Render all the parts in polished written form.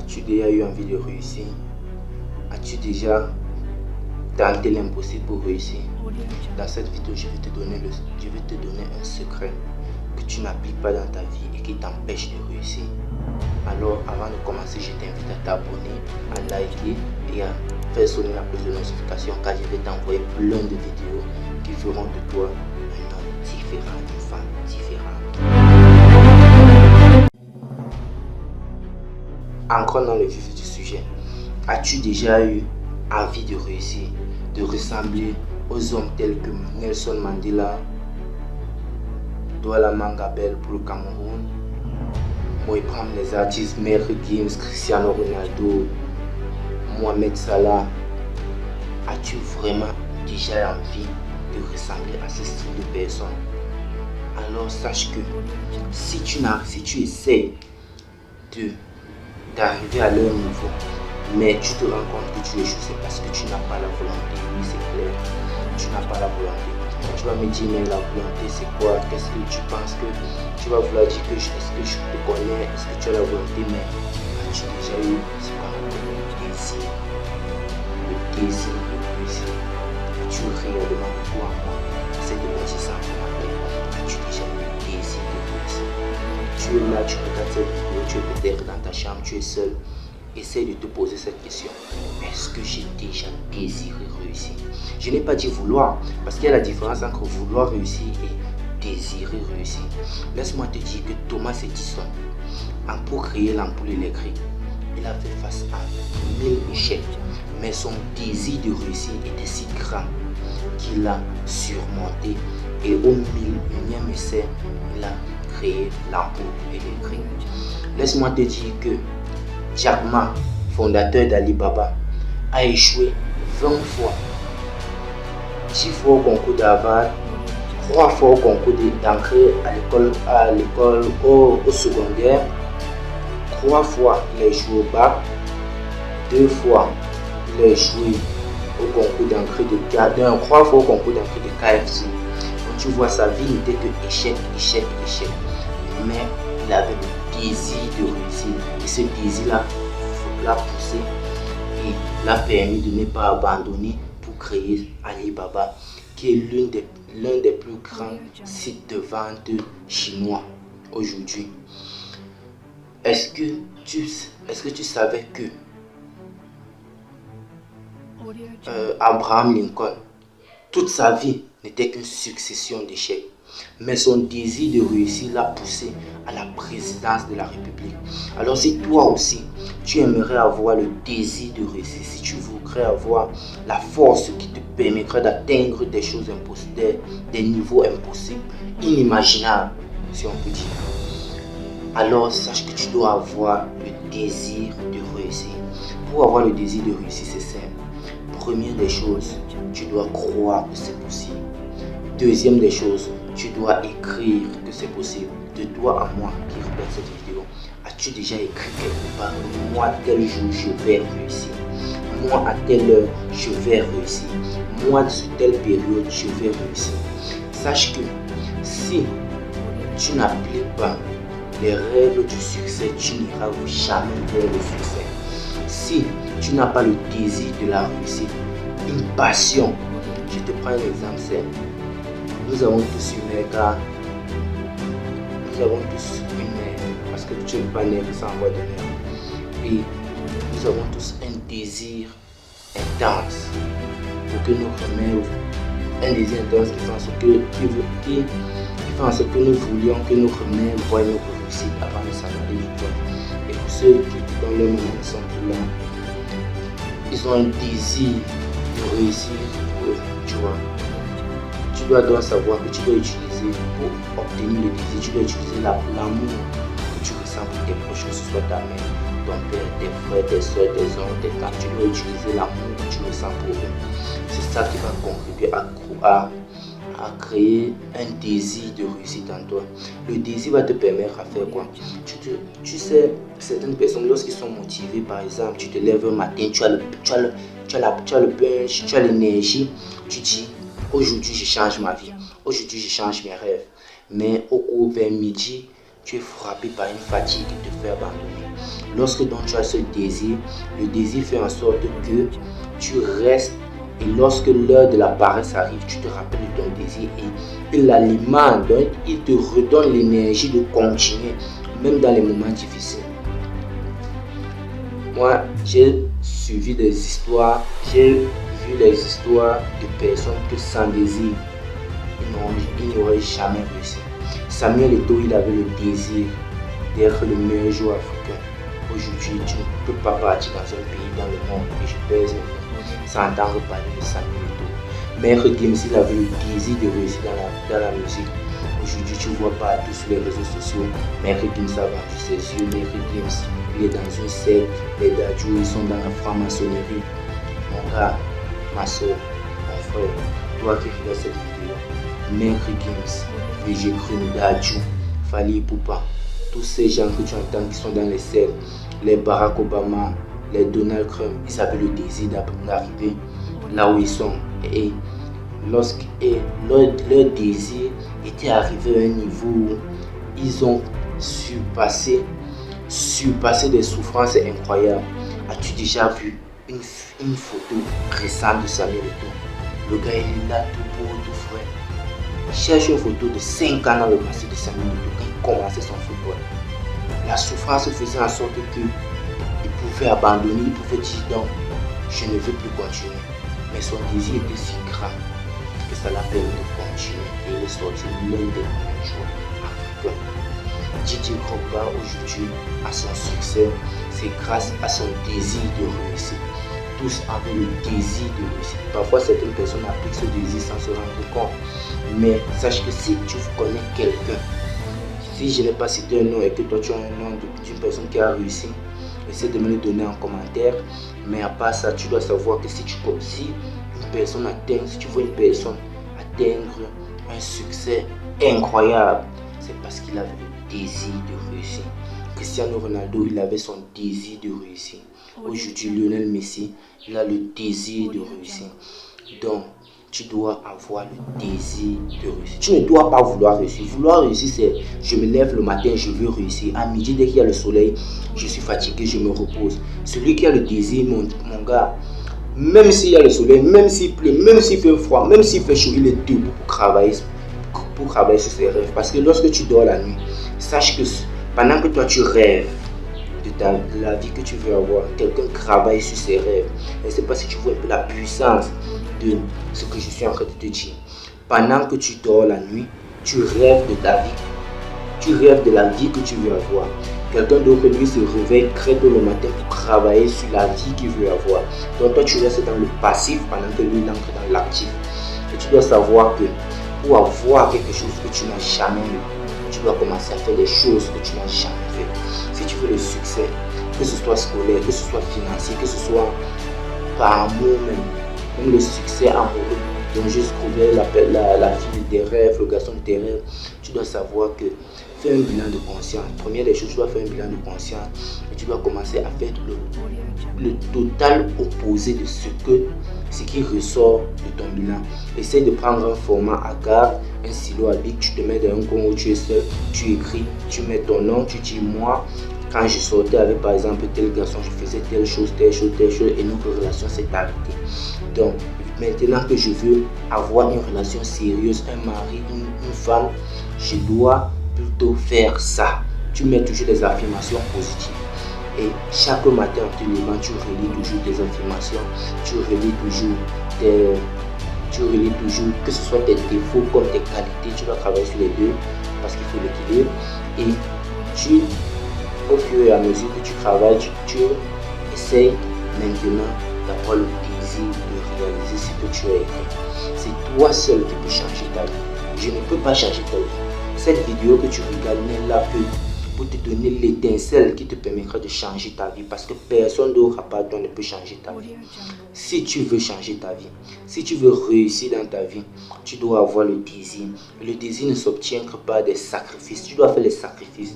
As-tu déjà eu envie de réussir? As-tu déjà tenté l'impossible pour réussir? Dans cette vidéo, je vais te donner un secret que tu n'appliques pas dans ta vie et qui t'empêche de réussir. Alors, avant de commencer, je t'invite à t'abonner, à liker et à faire sonner la cloche de notification, car je vais t'envoyer plein de vidéos qui feront de toi un homme différent, une femme différente. Entrons dans le vif du sujet. As-tu déjà eu envie de réussir, de ressembler aux hommes tels que Nelson Mandela, Douala Mangabel pour le Cameroun, moi prendre les artistes Maître Gims, Cristiano Ronaldo, Mohamed Salah? As-tu vraiment déjà envie de ressembler à ce style de personne? Alors sache que si tu essaies d'arriver à leur niveau, mais tu te rends compte que tu échoues, c'est parce que tu n'as pas la volonté. Oui, c'est clair, tu n'as pas la volonté. Tu vas me dire, mais la volonté c'est quoi? Qu'est-ce que tu penses que tu vas vouloir dire? Est-ce que je te connais? Est-ce que tu as la volonté? Mais as-tu déjà eu ce qu'on appelle le désir de réussir? Tu réellement de toi en moi? C'est de moi, c'est ça qu'on appelle. As-tu déjà eu le désir de réussir? Tu es là, tu regardes cette vidéo, tu es peut-être dans ta chambre, tu es seul. Essaye de te poser cette question. Est-ce que j'ai déjà désiré réussir? Je n'ai pas dit vouloir, parce qu'il y a la différence entre vouloir réussir et désirer réussir. Laisse-moi te dire que Thomas Edison, pour créer l'ampoule électrique, il a fait face à 1000 échecs. Mais son désir de réussir était si grand qu'il a surmonté. Et au 1001e essai, il a créé l'ampoule électrique. Laisse-moi te dire que Jack Ma, fondateur d'Alibaba, a échoué 20 fois. 10 fois au concours d'Harvard, 3 fois au concours d'entrée à l'école au secondaire, 3 fois il a échoué au bac, 2 fois il a échoué au concours d'entrée de 3 fois au concours d'entrée de KFC. Donc tu vois, sa vie n'était que échec. Mais il avait le désir de réussir. Et ce désir-là l'a poussé et l'a permis de ne pas abandonner pour créer Alibaba, qui est l'un des plus grands sites de vente chinois aujourd'hui. Est-ce que tu savais que Abraham Lincoln, toute sa vie n'était qu'une succession d'échecs, mais son désir de réussir l'a poussé à la présidence de la République. Alors si toi aussi, tu aimerais avoir le désir de réussir, si tu voudrais avoir la force qui te permettrait d'atteindre des choses impossibles, des niveaux impossibles, inimaginables, si on peut dire, alors sache que tu dois avoir le désir de réussir. Pour avoir le désir de réussir, c'est simple. Première des choses, tu dois croire que c'est possible. Deuxième des choses, tu dois écrire que c'est possible. De toi à moi qui regarde cette vidéo, as-tu déjà écrit quelque part? Moi, tel jour, je vais réussir. Moi, à telle heure, je vais réussir. Moi, sur telle période, je vais réussir. Sache que si tu n'appliques pas les règles du succès, tu n'iras jamais vers le succès. Si tu n'as pas le désir de la réussite, une passion, je te prends un exemple simple. Nous avons tous une mère, car nous avons tous une mère, parce que tu n'es pas né sans avoir de mère. Et nous avons tous un désir intense pour que notre mère, un désir intense qui fait en sorte que nous voulions que notre mère voie notre réussite avant de s'en aller du toit. Et pour ceux qui dans le moment ne sont plus là, ils ont un désir de réussir pour eux, tu vois. Tu dois donc savoir que tu dois utiliser pour obtenir le désir, tu dois utiliser l'amour que tu ressens pour tes proches, que ce soit ta mère, ton père, tes frères, tes soeurs, tes oncles, tes tantes. Tu dois utiliser l'amour que tu ressens pour eux. C'est ça qui va contribuer à créer un désir de réussite en toi. Le désir va te permettre à faire quoi? Tu sais, certaines personnes, lorsqu'ils sont motivés, par exemple, tu te lèves un matin, tu as le punch, tu as l'énergie, tu dis, aujourd'hui je change ma vie, aujourd'hui je change mes rêves. Mais au cours vers midi, tu es frappé par une fatigue qui te fait abandonner. Lorsque donc tu as ce désir, le désir fait en sorte que tu restes, et lorsque l'heure de la paresse arrive, tu te rappelles de ton désir et il l'alimente, donc il te redonne l'énergie de continuer, même dans les moments difficiles. Moi, j'ai suivi des histoires, j'ai vu les histoires de personnes que sans désir, ils n'auraient jamais réussi. Samuel Eto'o, il avait le désir d'être le meilleur joueur africain. Aujourd'hui, tu ne peux pas partir dans un pays, dans le monde, et je pèse mes mots, sans entendre parler de Samuel Eto'o. Maître Gims, il avait le désir de réussir dans la musique. Aujourd'hui, tu vois partout sur les réseaux sociaux, Maître Gims a vendu ses yeux, Maître Gims, il est dans une secte, les Dadju, ils sont dans la franc-maçonnerie. Mon gars, ma soeur, mon frère, toi qui regardes cette vidéo, Maître Gims, VG Crune, Dadju, Fally Ipupa, tous ces gens que tu entends qui sont dans les sectes, les Barack Obama, les Donald Trump, ils avaient le désir d'arriver là où ils sont. Et leur désir était arrivé à un niveau où ils ont surpassé des souffrances incroyables. As-tu déjà vu une photo récente de Samuel Eto'o? Le gars, il est là tout beau, tout frais. Cherche une photo de 5 ans dans le passé de Samuel Eto'o quand il commençait son football. La souffrance faisait en sorte qu'il pouvait abandonner, il pouvait dire non, je ne veux plus continuer. Mais son désir était si grand que ça l'a permis de continuer et il est sorti l'un des meilleurs joueurs africains. Didier Drogba aujourd'hui a son succès, c'est grâce à son désir de réussir. Tous avaient le désir de réussir. Parfois certaines personnes appliquent ce désir sans se rendre compte. Mais sache que si tu connais quelqu'un, si je n'ai pas cité un nom et que toi tu as un nom d'une personne qui a réussi, essaie de me le donner en commentaire. Mais à part ça, tu dois savoir que si une personne atteint, si tu vois une personne atteindre un succès incroyable, c'est parce qu'il avait le désir de réussir. Cristiano Ronaldo, il avait son désir de réussir. Aujourd'hui, Lionel Messi, il a le désir de réussir. Donc, tu dois avoir le désir de réussir. Tu ne dois pas vouloir réussir. Vouloir réussir, c'est je me lève le matin, je veux réussir. À midi, dès qu'il y a le soleil, je suis fatigué, je me repose. Celui qui a le désir, mon gars, même s'il y a le soleil, même s'il pleut, même s'il fait froid, même s'il fait chaud, il est debout pour travailler sur ses rêves. Parce que lorsque tu dors la nuit, sache que pendant que toi tu rêves de la vie que tu veux avoir, quelqu'un travaille sur ses rêves. Je ne sais pas si tu vois un peu la puissance de ce que je suis en train de te dire. Pendant que tu dors la nuit, tu rêves de ta vie. Tu rêves de la vie que tu veux avoir. Quelqu'un d'autre, lui, se réveille très tôt le matin pour travailler sur la vie qu'il veut avoir. Donc toi, tu restes dans le passif pendant que lui, il entre dans l'actif. Et tu dois savoir que pour avoir quelque chose que tu n'as jamais eu, tu dois commencer à faire des choses que tu n'as jamais fait. Si tu veux le succès, que ce soit scolaire, que ce soit financier, que ce soit par amour même le succès amoureux, donc juste trouver la fille de tes rêves, le garçon de tes rêves, tu dois savoir que fais un bilan de conscience. Première des choses, tu dois faire un bilan de conscience et tu dois commencer à faire le total opposé de ce qui ressort de ton bilan. Essaye de prendre un format A4, un stylo à bic, tu te mets dans un coin où tu es seul, tu écris, tu mets ton nom, tu dis moi, quand je sortais avec par exemple tel garçon, je faisais telle chose et notre relation s'est arrêtée. Donc maintenant que je veux avoir une relation sérieuse, un mari, une femme, je dois plutôt faire ça. Tu mets toujours des affirmations positives. Et chaque matin en te levant, tu relis toujours tes affirmations, tu relis toujours que ce soit tes défauts comme tes qualités, tu dois travailler sur les deux parce qu'il faut l'équilibre. Et au fur et à mesure que tu travailles, tu essayes maintenant d'avoir le désir de réaliser ce que tu as écrit. C'est toi seul qui peux changer ta vie. Je ne peux pas changer ta vie. Cette vidéo que tu regardes n'est là que pour te donner l'étincelle qui te permettra de changer ta vie, parce que personne d'autre à part toi ne peut changer ta vie. Si tu veux changer ta vie, si tu veux réussir dans ta vie, tu dois avoir le désir. Le désir ne s'obtient que par des sacrifices. Tu dois faire les sacrifices.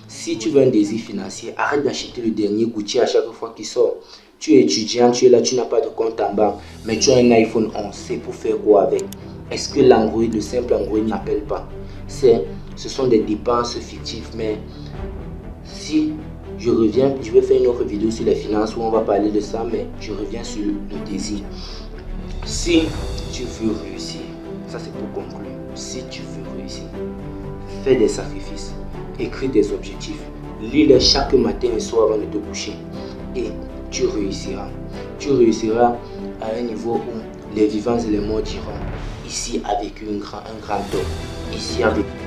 Si tu veux un désir financier, arrête d'acheter le dernier Gucci à chaque fois qu'il sort. Tu es étudiant, tu es là, tu n'as pas de compte en banque, mais tu as un iPhone 11, c'est pour faire quoi avec? Est-ce que l'Android, le simple Android n'appelle pas? Ce sont des dépenses fictives, mais si je reviens, je vais faire une autre vidéo sur les finances où on va parler de ça, mais je reviens sur le désir. Si tu veux réussir, ça c'est pour conclure, si tu veux réussir, fais des sacrifices, écris des objectifs, lis-les chaque matin et soir avant de te coucher et tu réussiras. Tu réussiras à un niveau où les vivants et les morts diront, ici a vécu un grand homme, ici a vécu